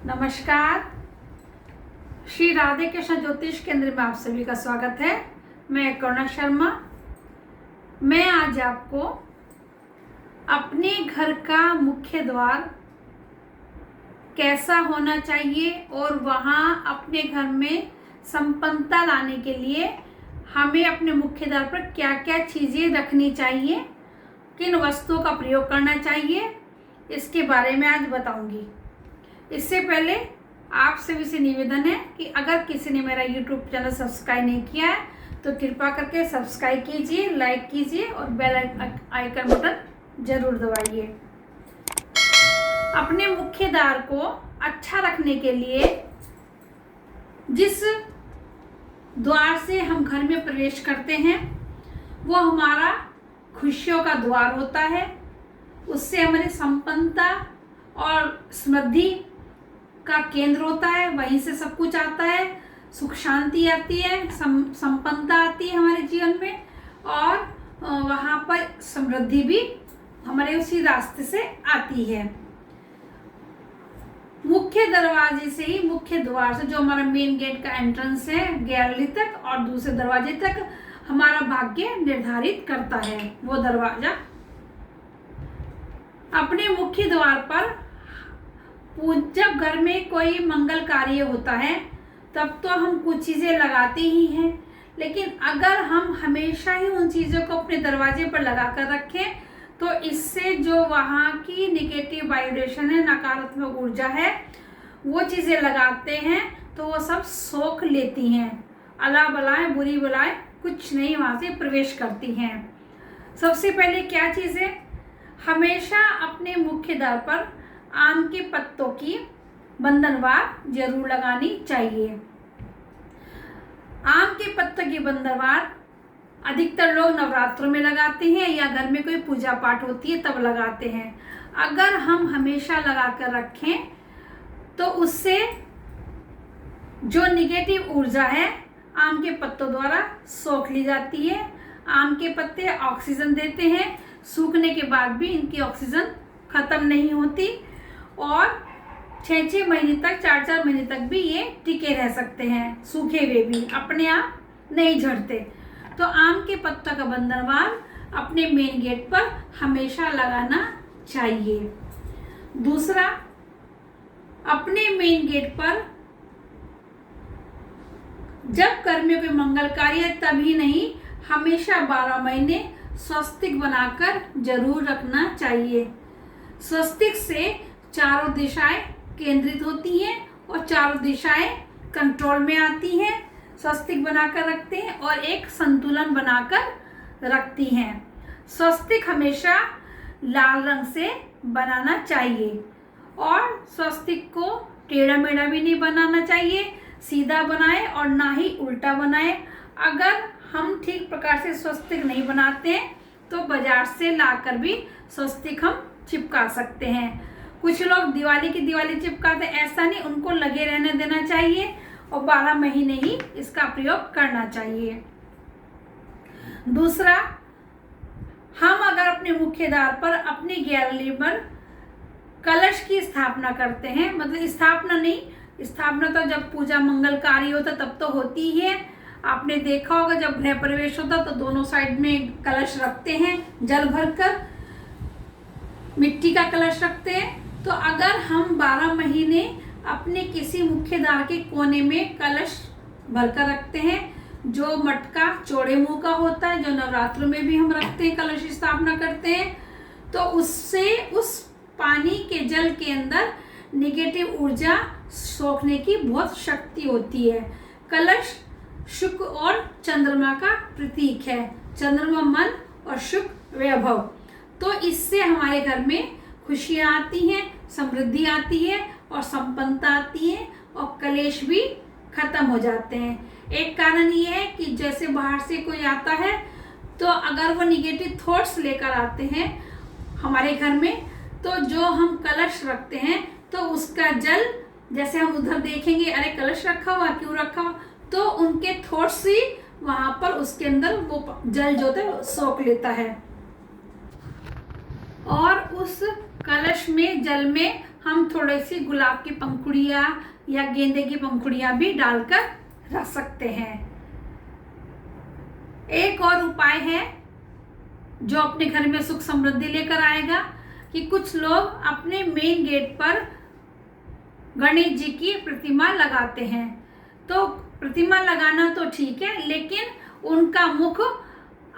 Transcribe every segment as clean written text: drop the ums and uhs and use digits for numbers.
नमस्कार। श्री राधे कृष्ण ज्योतिष केंद्र में आप सभी का स्वागत है। मैं करुणा शर्मा। मैं आज आपको अपने घर का मुख्य द्वार कैसा होना चाहिए और वहाँ अपने घर में संपन्नता लाने के लिए हमें अपने मुख्य द्वार पर क्या क्या चीज़ें रखनी चाहिए, किन वस्तुओं का प्रयोग करना चाहिए, इसके बारे में आज बताऊंगी। इससे पहले आप सभी से निवेदन है कि अगर किसी ने मेरा YouTube चैनल सब्सक्राइब नहीं किया है तो कृपया करके सब्सक्राइब कीजिए, लाइक कीजिए और बेल आइकन बटन जरूर दबाइए। अपने मुख्य द्वार को अच्छा रखने के लिए जिस द्वार से हम घर में प्रवेश करते हैं वो हमारा खुशियों का द्वार होता है। उससे हमारी संपन्नता और समृद्धि का केंद्र होता है, वहीं से सब कुछ आता है। सुख शांति आती है, संपन्नता आती है हमारे जीवन में और वहाँ पर समृद्धि भी हमारे उसी रास्ते से आती है। मुख्य दरवाजे से ही, मुख्य द्वार से, जो हमारा मेन गेट का एंट्रेंस है गैलरी तक और दूसरे दरवाजे तक हमारा भाग्य निर्धारित करता है वो दरवाजा। अपने मुख्य द्वार पर जब घर में कोई मंगल कार्य होता है तब तो हम कुछ चीज़ें लगाते ही हैं, लेकिन अगर हम हमेशा ही उन चीज़ों को अपने दरवाजे पर लगा कर रखें तो इससे जो वहाँ की निगेटिव वाइब्रेशन है, नकारात्मक ऊर्जा है, वो चीज़ें लगाते हैं तो वो सब सोख लेती हैं। अला बलाएं बुरी बलाएं कुछ नहीं वहाँ से प्रवेश करती हैं। सबसे पहले क्या चीज़ है, हमेशा अपने मुख्य द्वार पर आम के पत्तों की बंधनवार जरूर लगानी चाहिए। आम के पत्तों की बंधनवार अधिकतर लोग नवरात्रों में लगाते हैं या घर में कोई पूजा पाठ होती है तब लगाते हैं। अगर हम हमेशा लगा कर रखें तो उससे जो निगेटिव ऊर्जा है आम के पत्तों द्वारा सोख ली जाती है। आम के पत्ते ऑक्सीजन देते हैं, सूखने के बाद भी इनकी ऑक्सीजन खत्म नहीं होती और 6-6 महीने तक, 4-4 महीने तक भी ये टिके रह सकते हैं, सूखे हुए भी, अपने आप नहीं झड़ते। तो आम के पत्तों का बंधनवार अपने मेन गेट पर हमेशा लगाना चाहिए। दूसरा, अपने मेन गेट पर जब घर में कोई मंगल कार्य तभी नहीं, हमेशा 12 महीने स्वस्तिक बनाकर जरूर रखना चाहिए। स्वस्तिक से चारों दिशाएं केंद्रित होती हैं और चारों दिशाएं कंट्रोल में आती हैं। स्वस्तिक बनाकर रखते हैं और एक संतुलन बनाकर रखती हैं। स्वस्तिक हमेशा लाल रंग से बनाना चाहिए और स्वस्तिक को टेढ़ा मेढ़ा भी नहीं बनाना चाहिए, सीधा बनाए और ना ही उल्टा बनाए। अगर हम ठीक प्रकार से स्वस्तिक नहीं बनाते हैं तो बाजार से लाकर भी स्वस्तिक हम चिपका सकते हैं। कुछ लोग दिवाली की दिवाली चिपकाते, ऐसा नहीं, उनको लगे रहने देना चाहिए और 12 महीने ही इसका प्रयोग करना चाहिए। दूसरा, हम अगर अपने मुख्य द्वार पर अपनी गैलरी पर कलश की स्थापना करते हैं, मतलब स्थापना नहीं, स्थापना तो जब पूजा मंगल कार्य होता तब तो होती ही है। आपने देखा होगा जब गृह प्रवेश होता तो दोनों साइड में कलश रखते हैं, जल भरकर मिट्टी का कलश रखते हैं। तो अगर हम 12 महीने अपने किसी मुख्य द्वार के कोने में कलश भरकर रखते हैं, जो मटका चौड़े मुंह का होता है, जो नवरात्रों में भी हम रखते हैं, कलश स्थापना करते हैं, तो उससे उस पानी के जल के अंदर निगेटिव ऊर्जा सोखने की बहुत शक्ति होती है। कलश शुक्र और चंद्रमा का प्रतीक है, चंद्रमा मन और शुक्र वैभव। तो इससे हमारे घर में खुशियाँ आती हैं, समृद्धि आती है और संपन्नता आती है और कलेश भी खत्म हो जाते हैं। एक कारण ये है कि जैसे बाहर से कोई आता है तो अगर वो निगेटिव थॉट्स लेकर आते हैं हमारे घर में, तो जो हम कलश रखते हैं तो उसका जल, जैसे हम उधर देखेंगे अरे कलश रखा हुआ, क्यों रखा हुआ, तो उनके थॉट्स ही वहाँ पर उसके अंदर वो जल जो होता है सोख लेता है और उस कलश में, जल में हम थोड़ी सी गुलाब की पंखुड़ियाँ या गेंदे की पंखुड़ियाँ भी डालकर रख सकते हैं। एक और उपाय है जो अपने घर में सुख समृद्धि लेकर आएगा कि कुछ लोग अपने मेन गेट पर गणेश जी की प्रतिमा लगाते हैं। तो प्रतिमा लगाना तो ठीक है, लेकिन उनका मुख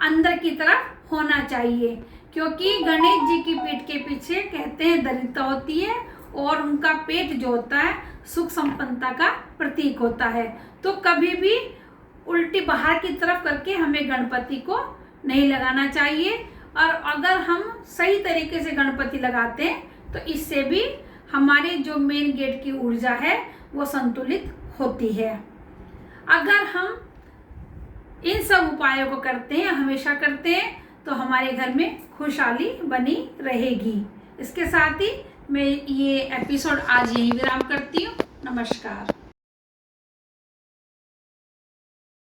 अंदर की तरफ होना चाहिए, क्योंकि गणेश जी की पीठ के पीछे कहते हैं दरिद्रता होती है और उनका पेट जो होता है सुख संपन्नता का प्रतीक होता है। तो कभी भी उल्टी बाहर की तरफ करके हमें गणपति को नहीं लगाना चाहिए। और अगर हम सही तरीके से गणपति लगाते हैं तो इससे भी हमारे जो मेन गेट की ऊर्जा है वो संतुलित होती है। अगर हम इन सब उपायों को करते हैं, हमेशा करते हैं, तो हमारे घर में खुशहाली बनी रहेगी। इसके साथ ही मैं ये एपिसोड आज यहीं विराम करती हूँ। नमस्कार।